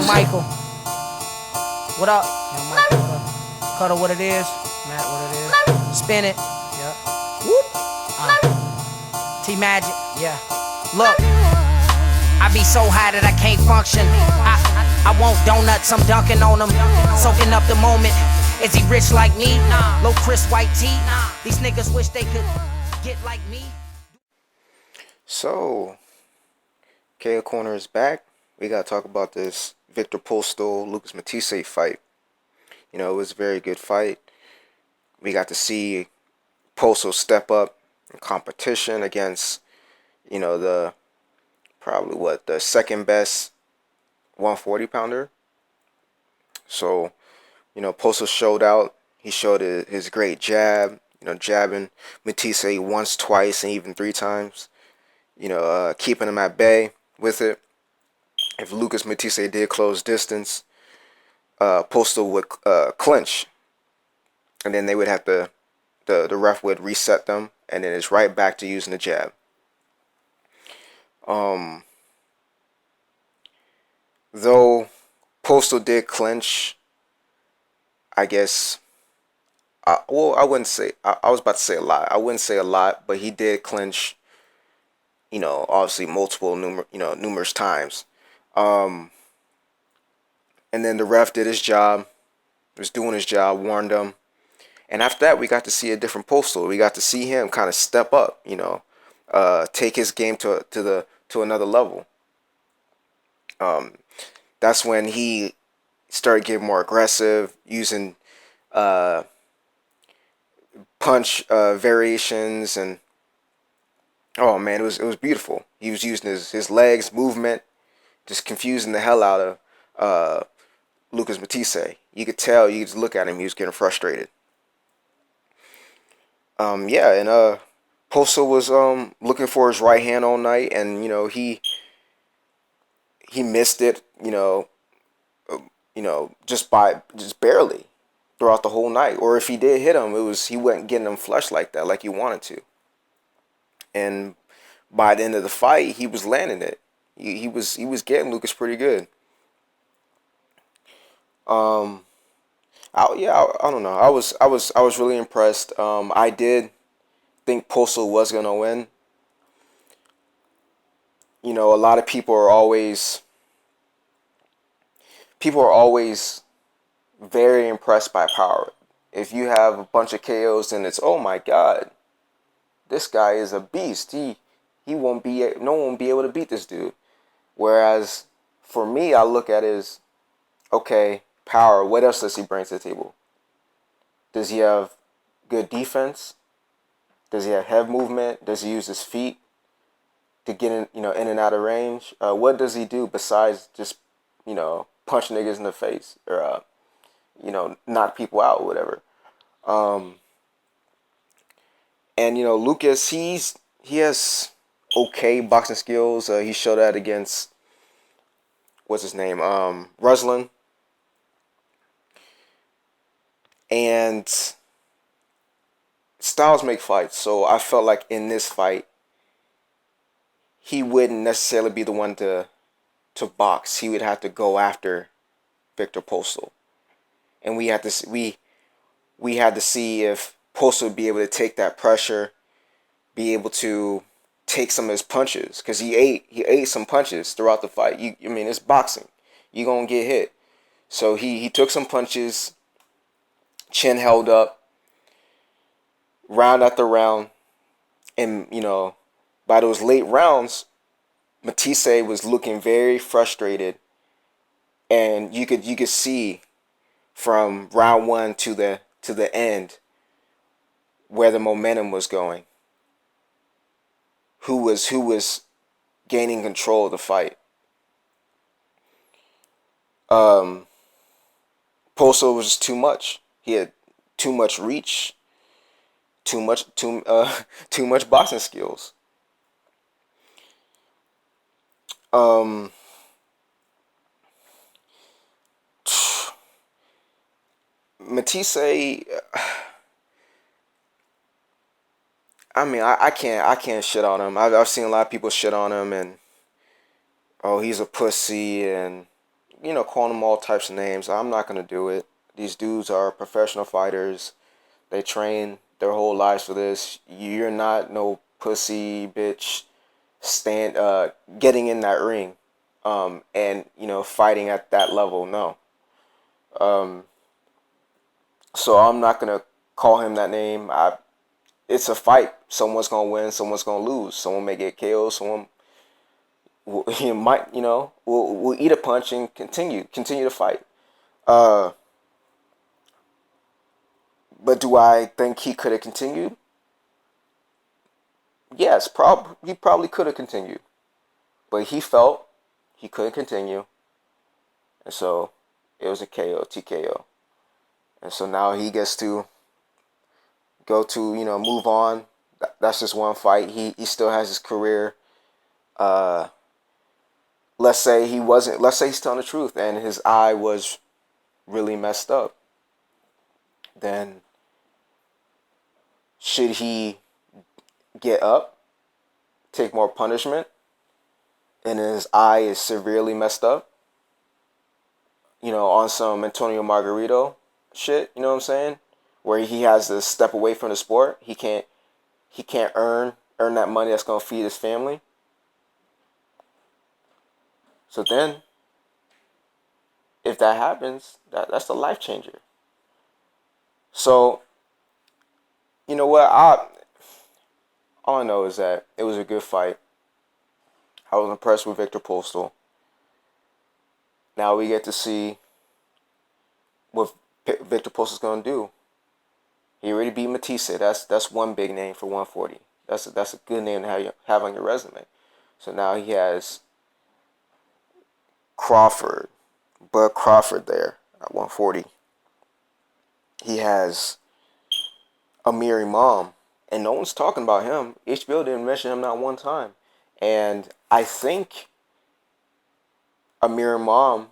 Young Michael. What up? Young Michael, what up? Cuddle, what it is? Matt, what it is? Spin it. Yep. Whoop. T-Magic. Yeah. Look. I be so high that I can't function. I want donuts, I'm dunking on them. Soaking up the moment. Is he rich like me? Low Chris White tee. These niggas wish they could get like me. So, KO Corner is back. We gotta talk about this Viktor Postol, Lucas Matthysse fight. You know, it was a very good fight. We got to see Postol step up in competition against, you know, the second best 140 pounder. So, you know, Postol showed out. He showed his great jab, you know, jabbing Matthysse once, twice, and even 3 times. You know, keeping him at bay with it. If Lucas Matthysse did close distance, Postol would clinch, and then they would have to, the ref would reset them, and then it's right back to using the jab. Though Postol did clinch, I guess. I wouldn't say. I was about to say a lot. I wouldn't say a lot, but he did clinch. You know, obviously numerous times. And then the ref did his job, was doing his job, warned him. And after that, we got to see a different Postol. We got to see him kind of step up, you know, take his game to another level. That's when he started getting more aggressive, using punch variations, and oh man, it was beautiful. He was using his legs, movement, just confusing the hell out of Lucas Matthysse. You could tell, you could just look at him, he was getting frustrated. Yeah, and Postol was looking for his right hand all night, and you know, he missed it, just barely throughout the whole night. Or if he did hit him, he wasn't getting him flush like that, like he wanted to. And by the end of the fight, he was landing it. He was getting Lucas pretty good. I don't know. I was really impressed. I did think Postol was gonna win. You know, a lot of people are always very impressed by power. If you have a bunch of KOs, then it's, oh my God, this guy is a beast. No one won't be able to beat this dude. Whereas for me, I look at it as, okay, power, what else does he bring to the table? Does he have good defense? Does he have head movement? Does he use his feet to get in and out of range? What does he do besides just, punch niggas in the face or, knock people out or whatever? And, Lucas, he has okay boxing skills. He showed that against, what's his name? Ruslan. And styles make fights. So I felt like in this fight, he wouldn't necessarily be the one to box. He would have to go after Viktor Postol. And we had to see if Postol would be able to take that pressure, be able to take some of his punches, because he ate some punches throughout the fight. It's boxing. You're going to get hit. So he took some punches, chin held up, round after round. And, by those late rounds, Matthysse was looking very frustrated. And you could see from round 1 to the end where the momentum was going. Who was gaining control of the fight. Postol was just too much. He had too much reach, too much boxing skills. Matthysse, I can't shit on him. I've seen a lot of people shit on him, and oh, he's a pussy, and calling them all types of names. I'm not gonna do it. These dudes are professional fighters. They train their whole lives for this. You're not no pussy bitch getting in that ring and fighting at that level. No. So I'm not gonna call him that name. It's a fight. Someone's gonna win. Someone's gonna lose. Someone may get KO. Someone will eat a punch and continue to fight. But do I think he could have continued? Yes, he probably could have continued, but he felt he couldn't continue, and so it was a KO, TKO, and so now he gets to go to move on. That's just one fight. He still has his career. Let's say he's telling the truth and his eye was really messed up. Then should he get up, take more punishment, and his eye is severely messed up? On some Antonio Margarito shit, you know what I'm saying? Where he has to step away from the sport. He can't earn that money that's gonna feed his family. So then, if that happens, that's a life changer. So, you know what? All I know is that it was a good fight. I was impressed with Viktor Postol. Now we get to see what Viktor Postol's gonna do. He already beat Matthysse. That's one big name for 140. That's a good name to have on your resume. So now he has Bud Crawford there at 140. He has Amir Imam, and no one's talking about him. HBO didn't mention him not one time. And I think Amir Imam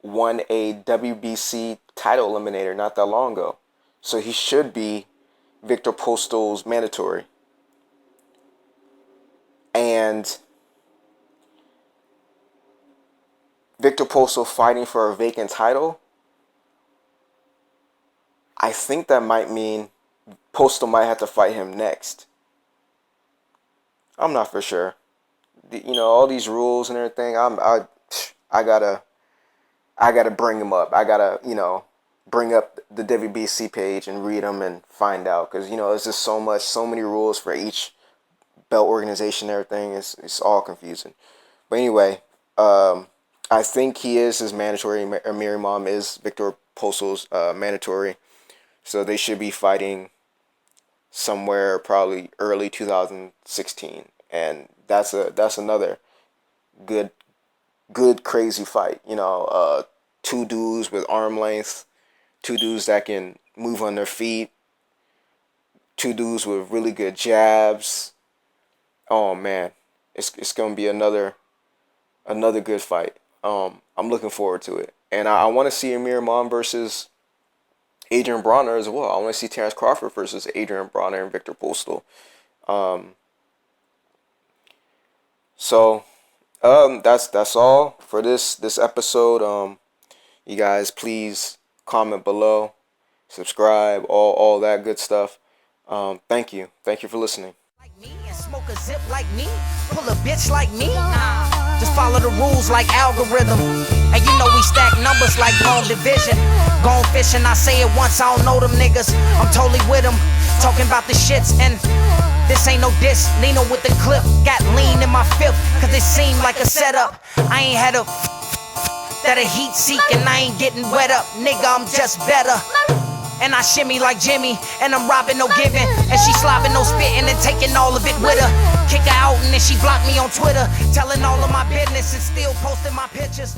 won a WBC title eliminator not that long ago. So he should be Viktor Postol's mandatory. And Viktor Postol fighting for a vacant title, I think that might mean Postol might have to fight him next. I'm not for sure. All these rules and everything. I gotta bring them up. I gotta bring up the WBC page and read them and find out, because there's just so many rules for each belt organization and everything. It's all confusing. But anyway, I think he is his mandatory. Amir Imam is Viktor Postol's mandatory. So they should be fighting somewhere probably early 2016, and that's another good crazy fight. Two dudes with arm length, two dudes that can move on their feet, two dudes with really good jabs. Oh man, it's gonna be another good fight. I'm looking forward to it, and I want to see Amir Imam versus Adrian Bronner as well. I want to see Terrence Crawford versus Adrian Bronner and Viktor Postol. So that's all for this episode. You guys, please comment below, subscribe, all that good stuff. Thank you for listening. Like me and smoke a zip like me, pull a bitch like me. Just follow the rules like algorithm. And we stack numbers like long division. Gone fishing, I say it once, I don't know them niggas. I'm totally with them, talking about the shits. And this ain't no diss, Lino with the clip. Got lean in my fifth, cause it seemed like a setup. I ain't had a that a heat seek, and I ain't getting wet up. Nigga, I'm just better. And I shimmy like Jimmy, and I'm robbing no giving. And she slobbing no spitting and taking all of it with her. Kick her out and then she blocked me on Twitter, telling all of my business and still posting my pictures.